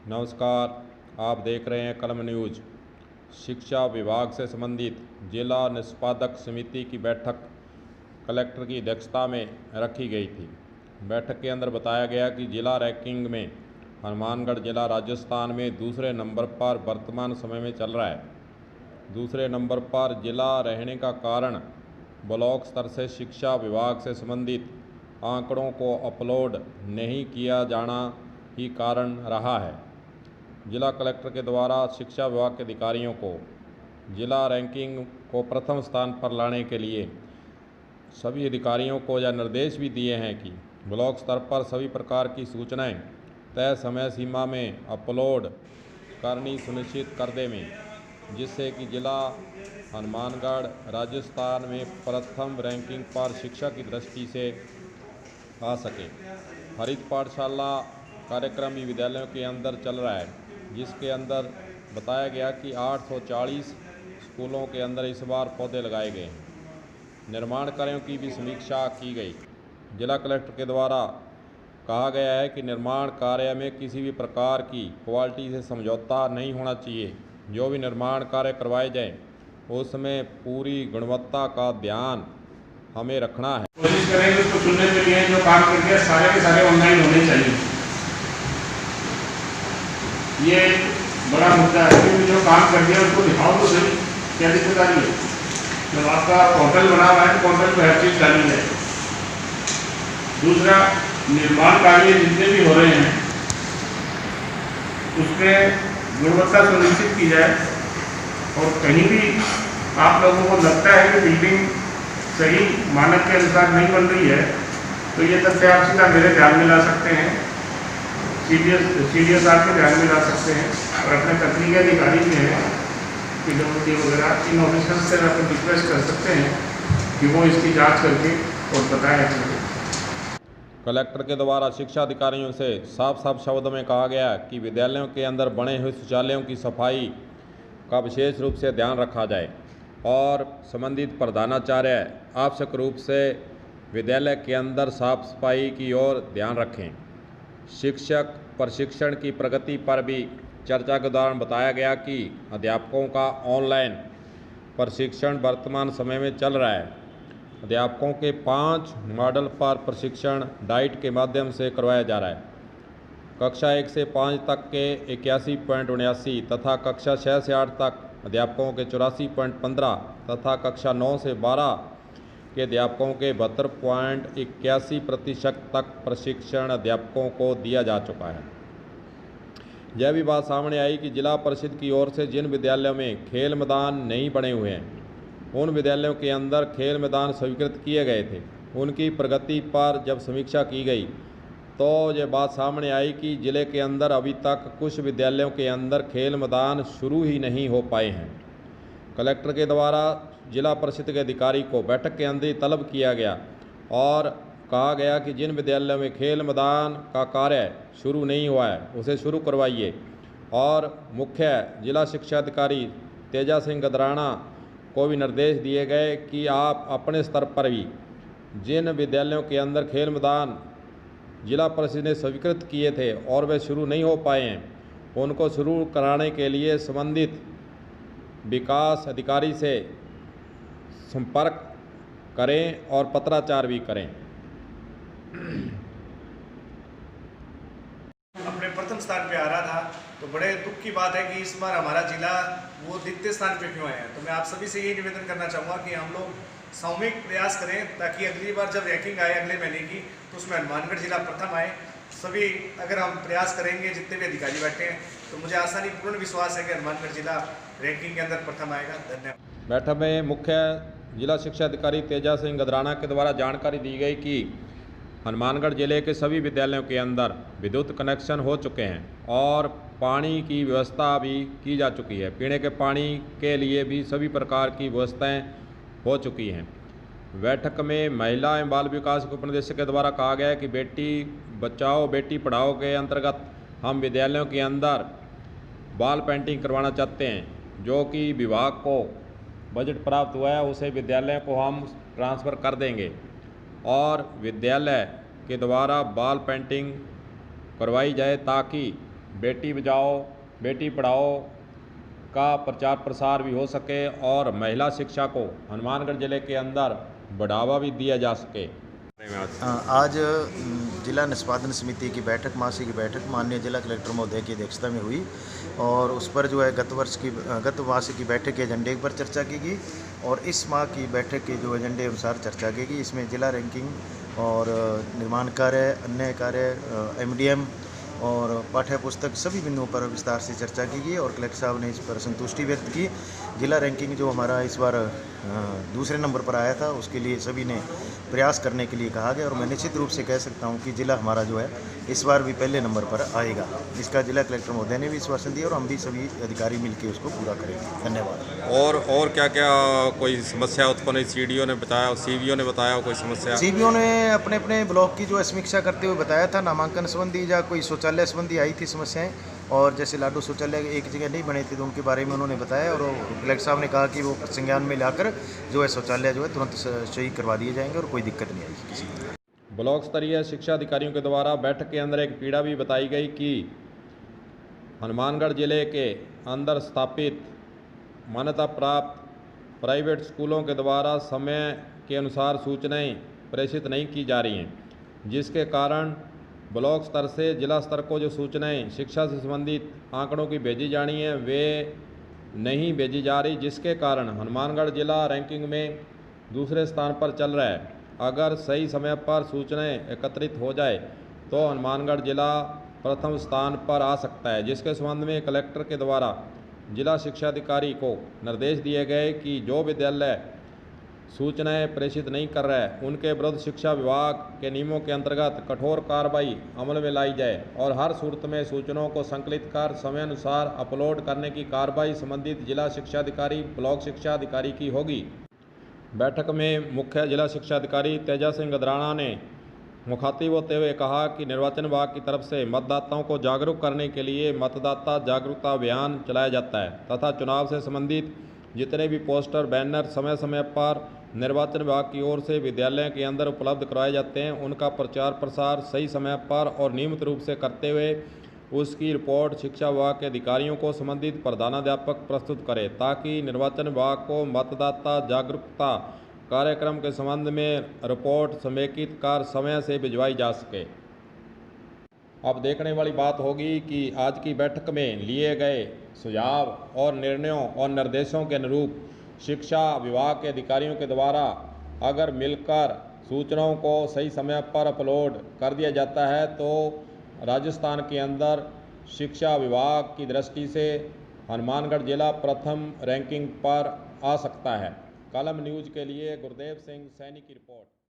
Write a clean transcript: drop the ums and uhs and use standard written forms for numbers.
नमस्कार, आप देख रहे हैं कलम न्यूज़। शिक्षा विभाग से संबंधित जिला निष्पादक समिति की बैठक कलेक्टर की अध्यक्षता में रखी गई थी। बैठक के अंदर बताया गया कि जिला रैंकिंग में हनुमानगढ़ जिला राजस्थान में दूसरे नंबर पर वर्तमान समय में चल रहा है। दूसरे नंबर पर जिला रहने का कारण ब्लॉक स्तर से शिक्षा विभाग से संबंधित आंकड़ों को अपलोड नहीं किया जाना ही कारण रहा है। जिला कलेक्टर के द्वारा शिक्षा विभाग के अधिकारियों को जिला रैंकिंग को प्रथम स्थान पर लाने के लिए सभी अधिकारियों को यह निर्देश भी दिए हैं कि ब्लॉक स्तर पर सभी प्रकार की सूचनाएं तय समय सीमा में अपलोड करनी सुनिश्चित कर दें, जिससे कि जिला हनुमानगढ़ राजस्थान में प्रथम रैंकिंग पर शिक्षा की दृष्टि से आ सके। हरित पाठशाला कार्यक्रम भी विद्यालयों के अंदर चल रहा है, जिसके अंदर बताया गया कि 840 स्कूलों के अंदर इस बार पौधे लगाए गए हैं। निर्माण कार्यों की भी समीक्षा की गई। जिला कलेक्टर के द्वारा कहा गया है कि निर्माण कार्य में किसी भी प्रकार की क्वालिटी से समझौता नहीं होना चाहिए। जो भी निर्माण कार्य करवाए जाएं, उसमें पूरी गुणवत्ता का ध्यान हमें रखना है। कोशिश करेंगे उसको सुनने के लिए जो काम करके सारे के सारे ऑनलाइन होने चाहिए। ये बड़ा मुद्दा है कि जो काम कर दिया उसको दिखाओ तो सही, क्या दिक्कत आ रही है। जब आपका पोर्टल बना हुआ है तो पोर्टल पर हर चीज़ डाली जाए। दूसरा, निर्माण कार्य जितने भी हो रहे हैं उसमें गुणवत्ता सुनिश्चित की जाए, और कहीं भी आप लोगों को लगता है कि बिल्डिंग सही मानक के अनुसार नहीं बन रही है तो ये तथ्य आप सीधा मेरे ध्यान में ला सकते हैं, CDS आपके ध्यान में ला सकते हैं, और अपने तकनीकी अधिकारी जो हैं PWD वगैरह इन ऑफिसर्स से आप रिक्वेस्ट कर सकते हैं कि वो इसकी जांच करके और बताएं। कलेक्टर के द्वारा शिक्षा अधिकारियों से साफ साफ शब्दों में कहा गया कि विद्यालयों के अंदर बने हुए शौचालयों की सफाई का विशेष रूप से ध्यान रखा जाए और संबंधित प्रधानाचार्य आवश्यक रूप से विद्यालय के अंदर साफ सफाई की ओर ध्यान रखें। शिक्षक प्रशिक्षण की प्रगति पर भी चर्चा के दौरान बताया गया कि अध्यापकों का ऑनलाइन प्रशिक्षण वर्तमान समय में चल रहा है। अध्यापकों के 5 मॉडल पर प्रशिक्षण डाइट के माध्यम से करवाया जा रहा है। कक्षा 1 से 5 तक के 81.79 तथा कक्षा 6 से 8 तक अध्यापकों के 84.15 तथा कक्षा 9 से 12 के अध्यापकों के 72.81% तक प्रशिक्षण अध्यापकों को दिया जा चुका है। यह भी बात सामने आई कि जिला परिषद की ओर से जिन विद्यालयों में खेल मैदान नहीं बने हुए हैं, उन विद्यालयों के अंदर खेल मैदान स्वीकृत किए गए थे। उनकी प्रगति पर जब समीक्षा की गई तो ये बात सामने आई कि ज़िले के अंदर अभी तक कुछ विद्यालयों के अंदर खेल मैदान शुरू ही नहीं हो पाए हैं। कलेक्टर के द्वारा जिला परिषद के अधिकारी को बैठक के अंदर ही तलब किया गया और कहा गया कि जिन विद्यालयों में खेल मैदान का कार्य शुरू नहीं हुआ है उसे शुरू करवाइए। और मुख्य जिला शिक्षा अधिकारी तेजा सिंह गदराना को भी निर्देश दिए गए कि आप अपने स्तर पर भी जिन विद्यालयों के अंदर खेल मैदान जिला परिषद ने स्वीकृत किए थे और वे शुरू नहीं हो पाए हैं, उनको शुरू कराने के लिए संबंधित विकास अधिकारी से संपर्क करें और पत्राचार भी करें। अपने प्रथम स्थान पे आ रहा था, तो बड़े दुख की बात है कि इस बार हमारा जिला वो द्वितीय स्थान पे क्यों आया है। तो मैं आप सभी से यही निवेदन करना चाहूँगा कि हम लोग सामूहिक प्रयास करें ताकि अगली बार जब रैंकिंग आए अगले महीने की तो उसमें हनुमानगढ़ जिला प्रथम आए। सभी अगर हम प्रयास करेंगे, जितने भी अधिकारी बैठे हैं, तो मुझे आसानी पूर्ण विश्वास है कि हनुमानगढ़ जिला रैंकिंग के अंदर प्रथम आएगा। धन्यवाद। बैठक में मुख्य जिला शिक्षा अधिकारी तेजा सिंह गदराना के द्वारा जानकारी दी गई कि हनुमानगढ़ जिले के सभी विद्यालयों के अंदर विद्युत कनेक्शन हो चुके हैं और पानी की व्यवस्था भी की जा चुकी है। पीने के पानी के लिए भी सभी प्रकार की व्यवस्थाएं हो चुकी हैं। बैठक में महिला एवं बाल विकास के उपनिदेशक के द्वारा कहा गया है कि बेटी बचाओ बेटी पढ़ाओ के अंतर्गत हम विद्यालयों के अंदर वॉल पेंटिंग करवाना चाहते हैं। जो कि विभाग को बजट प्राप्त हुआ है उसे विद्यालय को हम ट्रांसफ़र कर देंगे और विद्यालय के द्वारा वॉल पेंटिंग करवाई जाए ताकि बेटी बचाओ बेटी पढ़ाओ का प्रचार प्रसार भी हो सके और महिला शिक्षा को हनुमानगढ़ ज़िले के अंदर बढ़ावा भी दिया जा सके। आज जिला निष्पादन समिति की बैठक, मासिक बैठक माननीय जिला कलेक्टर महोदय की अध्यक्षता में हुई और उस पर जो है गत मासिक की बैठक के एजेंडे पर चर्चा की गई और इस माह की बैठक के जो एजेंडे अनुसार चर्चा की गई। इसमें जिला रैंकिंग और निर्माण कार्य, अन्य कार्य, MDM और पाठ्य पुस्तक सभी बिंदुओं पर विस्तार से चर्चा की गई और कलेक्टर साहब ने इस पर संतुष्टि व्यक्त की। जिला रैंकिंग जो हमारा इस बार दूसरे नंबर पर आया था, उसके लिए सभी ने प्रयास करने के लिए कहा गया और मैं निश्चित रूप से कह सकता हूं कि जिला हमारा जो है इस बार भी पहले नंबर पर आएगा। इसका जिला कलेक्टर महोदय ने भी आश्वासन दिया और हम भी सभी अधिकारी मिलकर उसको पूरा करेंगे। धन्यवाद। और क्या क्या कोई समस्या उत्पन्न हुई? CDO ने बताया, CBO ने बताया कोई समस्या? CBO ने अपने अपने ब्लॉक की जो है समीक्षा करते हुए बताया था, नामांकन संबंधी या कोई शौचालय संबंधी आई थी समस्याएं और जैसे लाडू शौचालय एक जगह नहीं बने थे तो उनके बारे में उन्होंने बताया और कलेक्टर साहब ने कहा कि वो संज्ञान में लाकर जो है शौचालय जो है तुरंत सही करवा दिए जाएंगे और कोई दिक्कत नहीं आएगी किसी को। ब्लॉक स्तरीय शिक्षा अधिकारियों के द्वारा बैठक के अंदर एक पीड़ा भी बताई गई कि हनुमानगढ़ जिले के अंदर स्थापित मान्यता प्राप्त प्राइवेट स्कूलों के द्वारा समय के अनुसार सूचनाएं प्रेषित नहीं की जा रही हैं, जिसके कारण ब्लॉक स्तर से जिला स्तर को जो सूचनाएं शिक्षा से संबंधित आंकड़ों की भेजी जानी है वे नहीं भेजी जा रही, जिसके कारण हनुमानगढ़ जिला रैंकिंग में दूसरे स्थान पर चल रहा है। अगर सही समय पर सूचनाएं एकत्रित हो जाए तो हनुमानगढ़ जिला प्रथम स्थान पर आ सकता है, जिसके संबंध में कलेक्टर के द्वारा जिला शिक्षा अधिकारी को निर्देश दिए गए कि जो विद्यालय सूचनाएं प्रेषित नहीं कर रहा है उनके विरुद्ध शिक्षा विभाग के नियमों के अंतर्गत कठोर कार्रवाई अमल में लाई जाए और हर सूरत में सूचनाओं को संकलित कर समय अनुसार अपलोड करने की कार्रवाई संबंधित जिला शिक्षा अधिकारी, ब्लॉक शिक्षा अधिकारी की होगी। बैठक में मुख्य जिला शिक्षा अधिकारी तेजा सिंह गदराना ने मुखातिब होते हुए कहा कि निर्वाचन विभाग की तरफ से मतदाताओं को जागरूक करने के लिए मतदाता जागरूकता अभियान चलाया जाता है तथा चुनाव से संबंधित जितने भी पोस्टर, बैनर समय समय पर निर्वाचन विभाग की ओर से विद्यालयों के अंदर उपलब्ध करवाए जाते हैं, उनका प्रचार प्रसार सही समय पर और नियमित रूप से करते हुए उसकी रिपोर्ट शिक्षा विभाग के अधिकारियों को संबंधित प्रधानाध्यापक प्रस्तुत करें ताकि निर्वाचन विभाग को मतदाता जागरूकता कार्यक्रम के संबंध में रिपोर्ट समेकित कर समय से भिजवाई जा सके। अब देखने वाली बात होगी कि आज की बैठक में लिए गए सुझाव और निर्णयों और निर्देशों के अनुरूप शिक्षा विभाग के अधिकारियों के द्वारा अगर मिलकर सूचनाओं को सही समय पर अपलोड कर दिया जाता है तो राजस्थान के अंदर शिक्षा विभाग की दृष्टि से हनुमानगढ़ जिला प्रथम रैंकिंग पर आ सकता है। कलम न्यूज़ के लिए गुरदेव सिंह सैनी की रिपोर्ट।